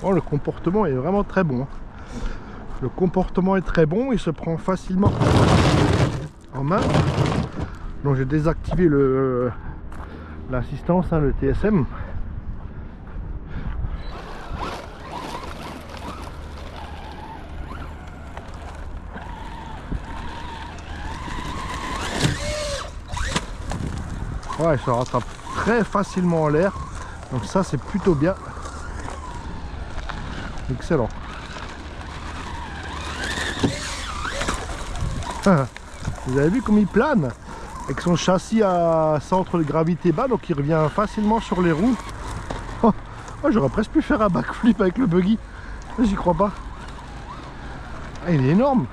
Oh, le comportement est vraiment très bon. Le comportement est très bon, il se prend facilement en main. Donc j'ai désactivé l'assistance, hein, le TSM. Ouais, il se rattrape très facilement en l'air. Donc ça c'est plutôt bien. Excellent. Vous avez vu comme il plane avec son châssis à centre de gravité bas, donc il revient facilement sur les roues. Oh, j'aurais presque pu faire un backflip avec le buggy. J'y crois pas. Ah, il est énorme.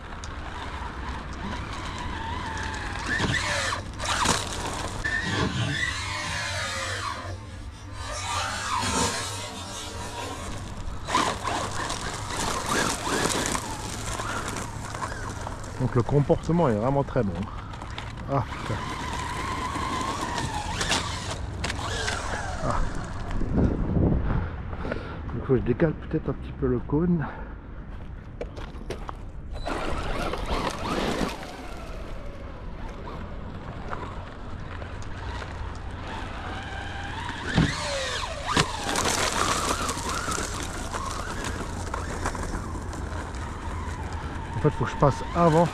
Donc le comportement est vraiment très bon. Ah putain. Ah. Il faut que je décale peut-être un petit peu le cône. En fait, il faut que je passe avant.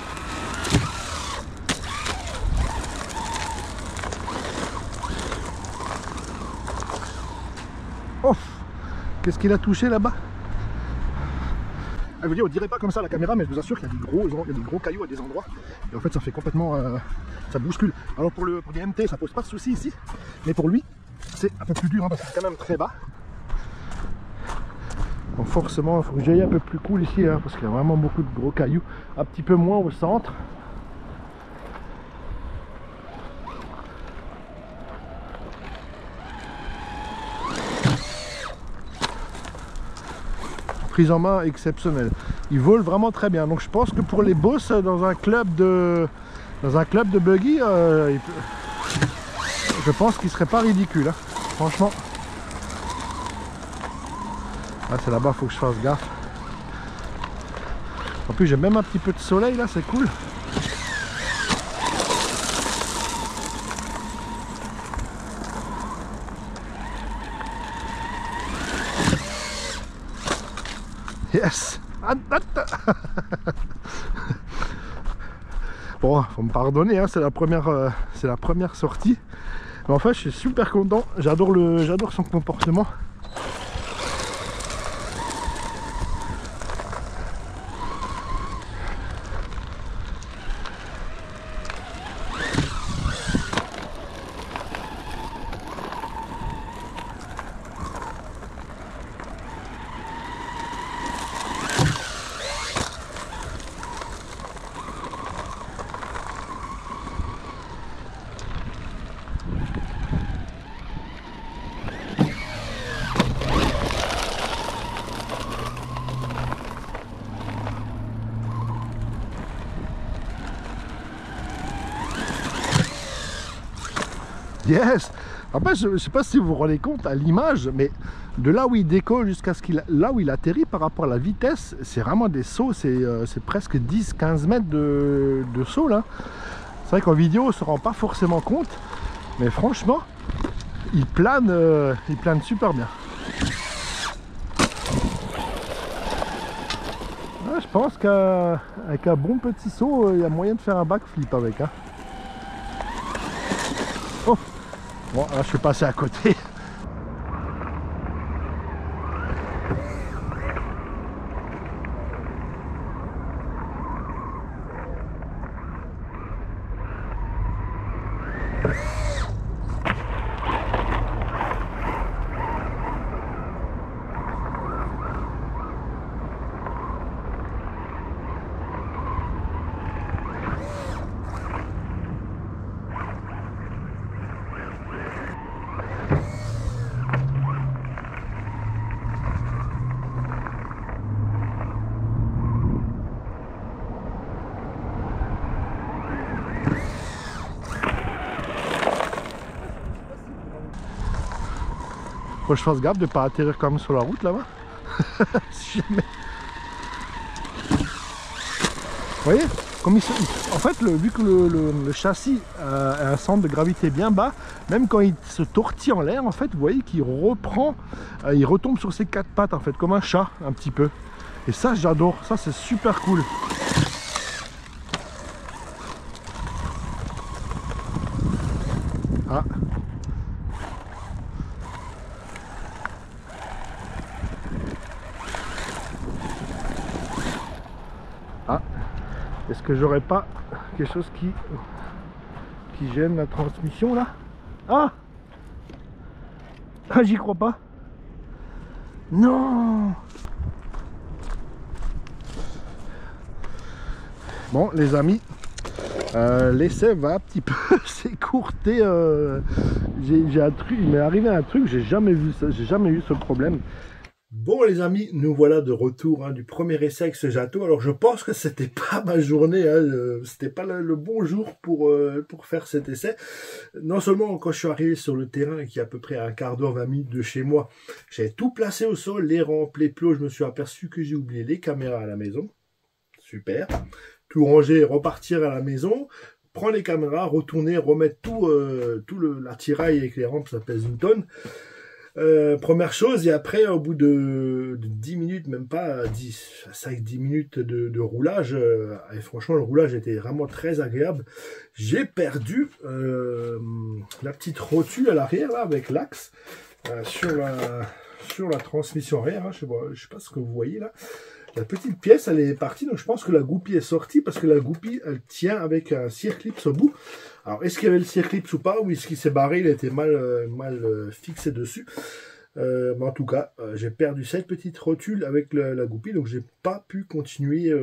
Oh, qu'est-ce qu'il a touché là-bas? Je vous dis, on dirait pas comme ça à la caméra, mais je vous assure qu'il y a des gros cailloux à des endroits. Et en fait, ça fait complètement, ça bouscule. Alors pour les MT, ça pose pas de souci ici, mais pour lui, c'est un peu plus dur, hein, parce que c'est quand même très bas. Donc forcément, il faut que j'aille un peu plus cool ici, hein, parce qu'il y a vraiment beaucoup de gros cailloux. Un petit peu moins au centre. Prise en main exceptionnelle. Il vole vraiment très bien. Donc je pense que pour les boss dans un club de buggy, je pense qu'il serait pas ridicule. Hein. Franchement. Ah, c'est là-bas, faut que je fasse gaffe. En plus, j'ai même un petit peu de soleil là, c'est cool. Yes. Bon, faut me pardonner, hein, c'est la première sortie. Mais en fait, je suis super content. J'adore son comportement. Yes. Après, je ne sais pas si vous vous rendez compte à l'image, mais de là où il décolle jusqu'à là où il atterrit par rapport à la vitesse, c'est vraiment des sauts, c'est presque 10-15 mètres de saut là. C'est vrai qu'en vidéo on ne se rend pas forcément compte, mais franchement, il plane super bien. Ouais, je pense qu'avec un bon petit saut, il y a moyen de faire un backflip avec. Hein. Oh. Bon, là je suis passé à côté. Faut que je fasse gaffe de ne pas atterrir comme sur la route là-bas. Si jamais... Vous voyez comme en fait, vu que le châssis a un centre de gravité bien bas, même quand il se tortille en l'air, en fait, vous voyez qu'il reprend, il retombe sur ses quatre pattes, en fait, comme un chat, un petit peu. Et ça, j'adore. Ça, c'est super cool. Ah. Ah. Est-ce que j'aurais pas quelque chose qui gêne la transmission là? Ah! Ah, j'y crois pas. Non! Bon, les amis, l'essai va un petit peu s'écourter. J'ai un truc, il m'est arrivé un truc, j'ai jamais vu ça, j'ai jamais eu ce problème. Bon les amis, nous voilà de retour du premier essai avec ce Jato. Alors je pense que c'était pas ma journée, c'était pas le bon jour pour faire cet essai. Non seulement quand je suis arrivé sur le terrain qui est à peu près à un quart d'heure, 20 minutes de chez moi, j'avais tout placé au sol, les rampes, les plots, je me suis aperçu que j'ai oublié les caméras à la maison. Super. Tout ranger, repartir à la maison, prendre les caméras, retourner, remettre tout l'attirail avec les rampes, ça pèse une tonne. Première chose, et après au bout de 10 minutes, même pas 5-10 minutes de roulage, et franchement le roulage était vraiment très agréable, j'ai perdu la petite rotule à l'arrière là avec l'axe sur la transmission arrière, je sais pas ce que vous voyez là. La petite pièce, elle est partie, donc je pense que la goupille est sortie parce que la goupille, elle tient avec un circlips au bout. Alors, est-ce qu'il y avait le circlips ou pas, ou est-ce qu'il s'est barré, il a été mal fixé dessus. Mais en tout cas, j'ai perdu cette petite rotule avec la goupille, donc j'ai pas pu continuer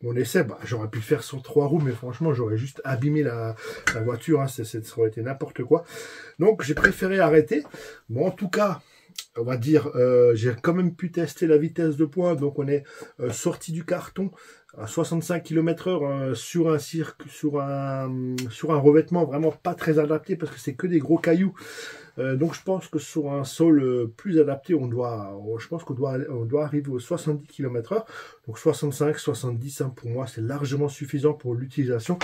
mon essai. J'aurais pu le faire sur 3 roues, mais franchement, j'aurais juste abîmé la voiture, ça aurait été n'importe quoi. Donc, j'ai préféré arrêter. Bon, en tout cas... On va dire, j'ai quand même pu tester la vitesse de pointe, donc on est sorti du carton à 65 km/h sur un revêtement vraiment pas très adapté parce que c'est que des gros cailloux. Donc je pense que sur un sol plus adapté, je pense qu'on doit arriver aux 70 km/h. Donc 65-70, pour moi, c'est largement suffisant pour l'utilisation.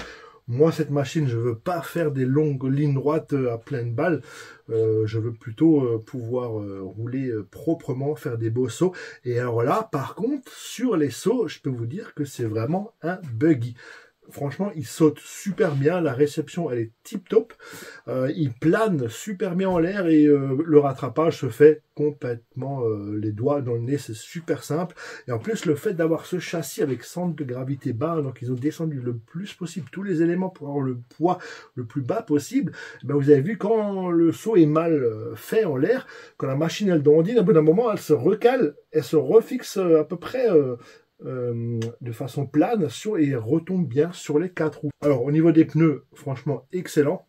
Moi, cette machine, je veux pas faire des longues lignes droites à pleine balle. Je veux plutôt pouvoir rouler proprement, faire des beaux sauts. Et alors là, par contre, sur les sauts, je peux vous dire que c'est vraiment un buggy. Franchement, il saute super bien, la réception elle est tip top, il plane super bien en l'air et le rattrapage se fait complètement les doigts dans le nez, c'est super simple. Et en plus le fait d'avoir ce châssis avec centre de gravité bas, donc ils ont descendu le plus possible tous les éléments pour avoir le poids le plus bas possible, ben vous avez vu quand le saut est mal fait en l'air, quand la machine elle dandine, au bout d'un moment elle se recale, elle se refixe à peu près... de façon plane et retombe bien sur les 4 roues. Alors au niveau des pneus, franchement excellent.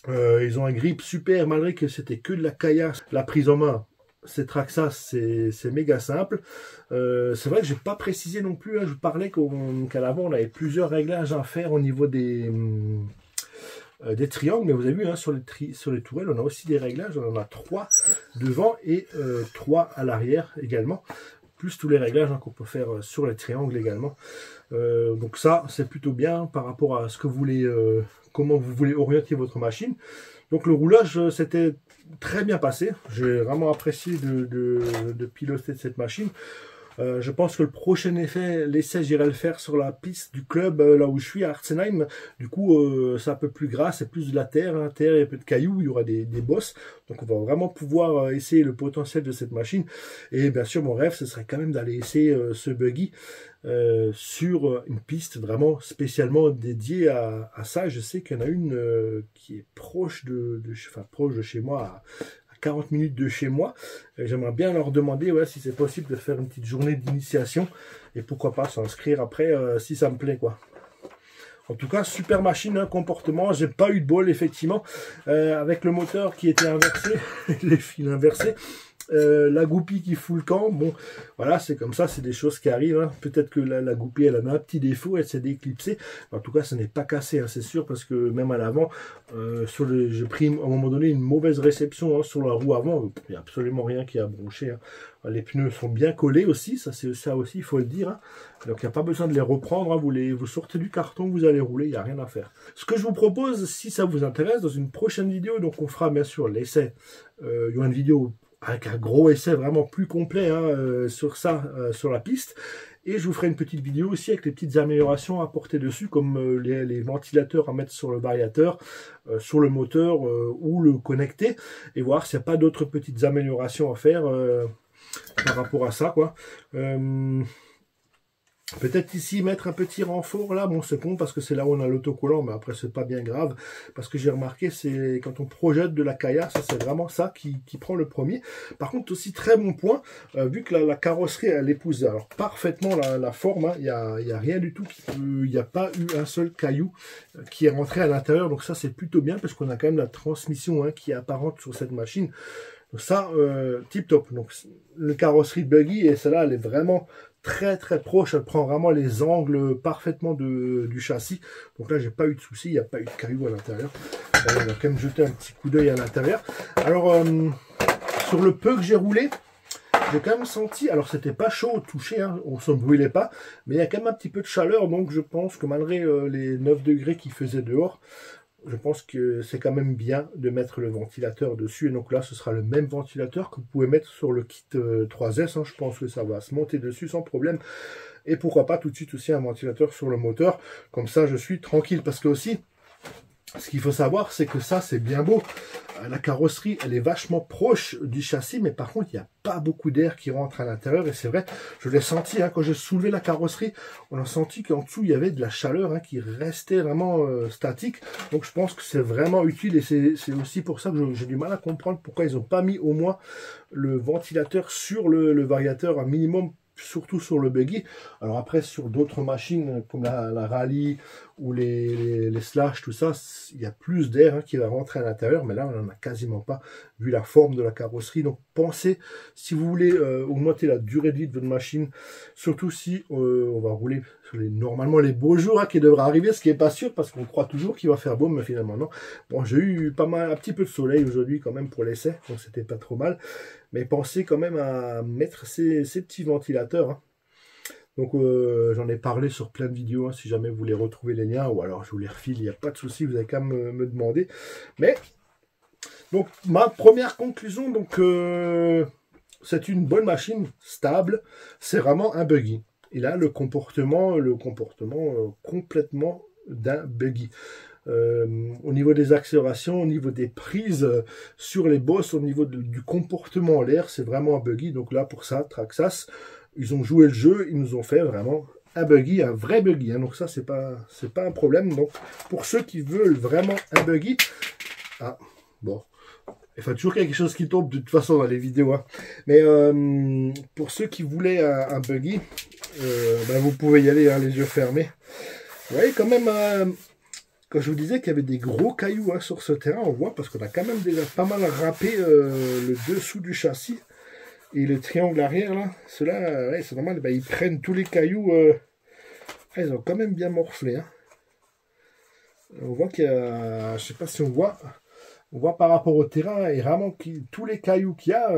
Ils ont un grip super malgré que c'était que de la caillasse. La prise en main, c'est Traxxas, c'est méga simple. C'est vrai que j'ai pas précisé non plus, je vous parlais qu'à l'avant on avait plusieurs réglages à faire au niveau des triangles, mais vous avez vu sur les tourelles on a aussi des réglages, on en a 3 devant et 3 à l'arrière également, plus tous les réglages qu'on peut faire sur les triangles également. Donc ça, c'est plutôt bien par rapport à ce que vous voulez, comment vous voulez orienter votre machine. Donc le roulage, c'était très bien passé. J'ai vraiment apprécié de piloter cette machine. Je pense que le prochain l'essai, j'irai le faire sur la piste du club, là où je suis, à Artzenheim. Du coup, c'est un peu plus gras, c'est plus de la terre. Terre et un peu de cailloux, il y aura des bosses. Donc, on va vraiment pouvoir essayer le potentiel de cette machine. Et bien sûr, mon rêve, ce serait quand même d'aller essayer ce buggy sur une piste vraiment spécialement dédiée à ça. Je sais qu'il y en a une qui est proche proche de chez moi, 40 minutes de chez moi. J'aimerais bien leur demander si c'est possible de faire une petite journée d'initiation et pourquoi pas s'inscrire après si ça me plaît quoi. En tout cas, super machine, comportement. J'ai pas eu de bol effectivement avec le moteur qui était inversé, les fils inversés. La goupille qui fout le camp, bon, voilà, c'est comme ça, c'est des choses qui arrivent. Hein. Peut-être que la goupille, elle a un petit défaut, elle s'est déclipsée. En tout cas, ça n'est pas cassé, hein, c'est sûr, parce que même à l'avant, j'ai pris à un moment donné une mauvaise réception hein, sur la roue avant. Il n'y a absolument rien qui a bronché. Hein. Les pneus sont bien collés aussi, ça aussi, il faut le dire. Hein. Donc, il n'y a pas besoin de les reprendre. Hein. Vous sortez du carton, vous allez rouler, il n'y a rien à faire. Ce que je vous propose, si ça vous intéresse, dans une prochaine vidéo, donc on fera bien sûr l'essai. Il y aura une vidéo avec un gros essai vraiment plus complet hein, sur ça, sur la piste. Et je vous ferai une petite vidéo aussi avec les petites améliorations à apporter dessus, comme les ventilateurs à mettre sur le variateur, sur le moteur ou le connecter, et voir s'il n'y a pas d'autres petites améliorations à faire par rapport à ça, quoi. Peut-être ici mettre un petit renfort là, bon c'est con parce que c'est là où on a l'autocollant, mais après c'est pas bien grave, parce que j'ai remarqué c'est quand on projette de la caillasse, c'est vraiment ça qui prend le premier. Par contre aussi très bon point, vu que la carrosserie elle épouse alors parfaitement la forme, hein, il y a rien du tout, il n'y a pas eu un seul caillou qui est rentré à l'intérieur, donc ça c'est plutôt bien parce qu'on a quand même la transmission hein, qui est apparente sur cette machine. Donc ça, tip top. Donc le carrosserie buggy, et celle-là elle est vraiment très très proche, elle prend vraiment les angles parfaitement du châssis. Donc là j'ai pas eu de soucis, il n'y a pas eu de cailloux à l'intérieur. On va quand même jeter un petit coup d'œil à l'intérieur. Alors sur le peu que j'ai roulé, j'ai quand même senti, alors c'était pas chaud au toucher, hein, on se brûlait pas, mais il y a quand même un petit peu de chaleur, donc je pense que malgré les 9 degrés qu'il faisait dehors, je pense que c'est quand même bien de mettre le ventilateur dessus. Et donc là, ce sera le même ventilateur que vous pouvez mettre sur le kit 3S. Hein. Je pense que ça va se monter dessus sans problème. Et pourquoi pas tout de suite aussi un ventilateur sur le moteur. Comme ça, je suis tranquille. Parce que aussi, ce qu'il faut savoir, c'est que ça, c'est bien beau. La carrosserie, elle est vachement proche du châssis, mais par contre, il n'y a pas beaucoup d'air qui rentre à l'intérieur. Et c'est vrai, je l'ai senti, hein, quand j'ai soulevé la carrosserie, on a senti qu'en dessous, il y avait de la chaleur hein, qui restait vraiment statique. Donc, je pense que c'est vraiment utile. Et c'est aussi pour ça que j'ai du mal à comprendre pourquoi ils n'ont pas mis au moins le ventilateur sur le variateur, un minimum, surtout sur le buggy. Alors après sur d'autres machines comme la rallye ou les slash, tout ça, il y a plus d'air hein, qui va rentrer à l'intérieur, mais là on n'en a quasiment pas vu la forme de la carrosserie. Donc pensez, si vous voulez augmenter la durée de vie de votre machine, surtout si on va rouler sur normalement les beaux jours hein, qui devraient arriver, ce qui n'est pas sûr parce qu'on croit toujours qu'il va faire beau, mais finalement non. Bon, j'ai eu un petit peu de soleil aujourd'hui quand même pour l'essai, donc c'était pas trop mal. Mais pensez quand même à mettre ces petits ventilateurs. Hein. Donc j'en ai parlé sur plein de vidéos, hein, si jamais vous voulez retrouver les liens, ou alors je vous les refile, il n'y a pas de souci, vous avez qu'à me demander. Mais, donc ma première conclusion, donc c'est une bonne machine, stable, c'est vraiment un buggy. Il a le comportement complètement d'un buggy. Au niveau des accélérations, au niveau des prises sur les bosses, au niveau du comportement en l'air, c'est vraiment un buggy. Donc là, pour ça, Traxxas, ils ont joué le jeu, ils nous ont fait vraiment un buggy, un vrai buggy. Hein. Donc ça, c'est pas un problème. Donc pour ceux qui veulent vraiment un buggy, ah bon, il faut toujours quelque chose qui tombe de toute façon dans les vidéos. Hein. Mais pour ceux qui voulaient un buggy, ben, vous pouvez y aller hein, les yeux fermés. Vous voyez quand même. Quand je vous disais qu'il y avait des gros cailloux hein, sur ce terrain, on voit parce qu'on a quand même déjà pas mal râpé le dessous du châssis et le triangle arrière là. Ceux-là, ouais, c'est normal, ben, ils prennent tous les cailloux. Ils ont quand même bien morflé. Hein. On voit qu'il y a, je sais pas si on voit par rapport au terrain et vraiment tous les cailloux qu'il y a,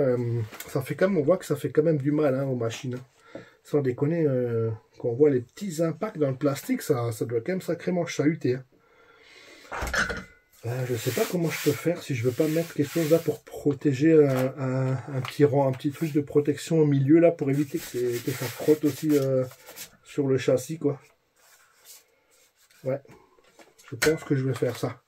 ça fait quand même, on voit que ça fait quand même du mal hein, aux machines. Hein. Sans déconner, quand on voit les petits impacts dans le plastique, ça doit quand même sacrément chahuter. Hein. Je sais pas comment je peux faire si je veux pas mettre quelque chose là pour protéger un petit rang, un petit truc de protection au milieu là pour éviter que ça frotte aussi sur le châssis quoi. Ouais, je pense que je vais faire ça.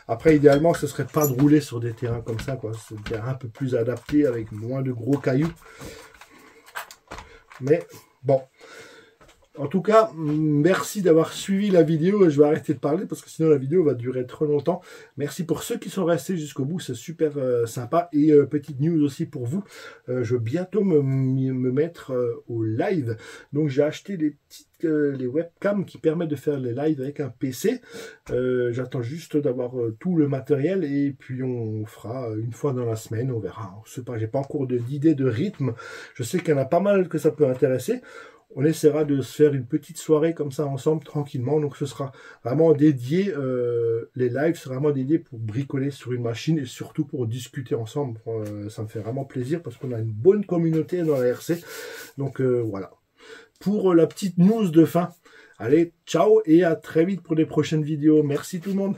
Après idéalement ce serait pas de rouler sur des terrains comme ça quoi, c'est des terrains un peu plus adaptés avec moins de gros cailloux. Mais bon. En tout cas, merci d'avoir suivi la vidéo. Je vais arrêter de parler parce que sinon la vidéo va durer trop longtemps. Merci pour ceux qui sont restés jusqu'au bout, c'est super sympa. Et petite news aussi pour vous, je vais bientôt me mettre au live. Donc j'ai acheté les webcams qui permettent de faire les lives avec un PC. J'attends juste d'avoir tout le matériel et puis on fera une fois dans la semaine, on verra. Je sais pas, j'ai pas encore d'idée de rythme. Je sais qu'il y en a pas mal que ça peut intéresser. On essaiera de se faire une petite soirée comme ça ensemble tranquillement. Donc ce sera vraiment dédié, les lives sera vraiment dédié pour bricoler sur une machine et surtout pour discuter ensemble. Ça me fait vraiment plaisir parce qu'on a une bonne communauté dans la RC. Donc voilà. Pour la petite news de fin. Allez, ciao et à très vite pour des prochaines vidéos. Merci tout le monde.